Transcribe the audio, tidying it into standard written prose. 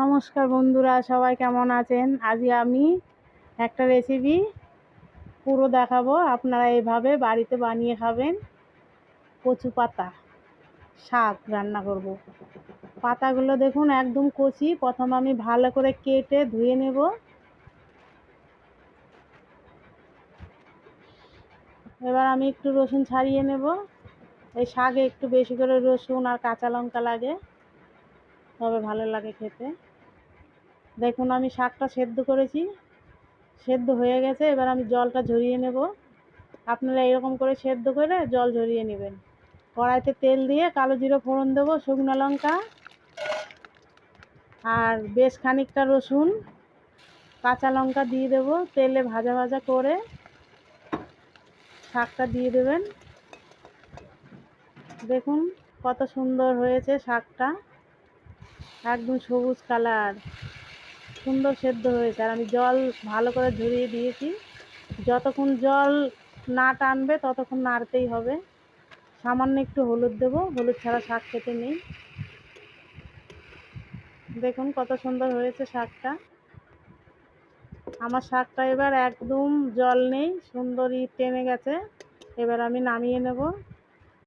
নমস্কার বন্ধুরা, সবাই কেমন আছেন? আজকে আমি একটা রেসিপি পুরো দেখাবো। আপনারা এইভাবে বাড়িতে বানিয়ে খাবেন। কচু পাতা শাক রান্না করব। পাতাগুলো দেখুন একদম কচি। প্রথম আমি ভালো করে কেটে ধুয়ে নেব। এবার আমি একটু রসুন ছাড়িয়ে নেব। এই শাকে একটু বেশি করে রসুন আর কাঁচা লঙ্কা লাগে, তবে ভালো লাগে খেতে। দেখুন আমি শাকটা সেদ্ধ করেছি, সেদ্ধ হয়ে গেছে। এবার আমি জলটা ঝরিয়ে নেব। আপনারা এরকম করে সেদ্ধ করে জল ঝরিয়ে নেবেন। কড়াইতে তেল দিয়ে কালো জিরে ফোড়ন দেবো, শুকনো লঙ্কা আর বেশ খানিকটা রসুন, কাঁচা লঙ্কা দিয়ে দেবো। তেলে ভাজা ভাজা করে শাকটা দিয়ে দেবেন। দেখুন কত সুন্দর হয়েছে শাকটা, একদম সবুজ কালার, সুন্দর সেদ্ধ হয়েছে। আর আমি জল ভালো করে ঝরিয়ে দিয়েছি। যতক্ষণ জল না টানবে ততক্ষণ নাড়তেই হবে। সামান্য একটু হলুদ দেবো, হলুদ ছাড়া শাক খেতে নেই। দেখুন কত সুন্দর হয়েছে শাকটা। আমার শাকটা এবার একদম জল নেই, সুন্দরই টেনে গেছে। এবার আমি নামিয়ে নেব।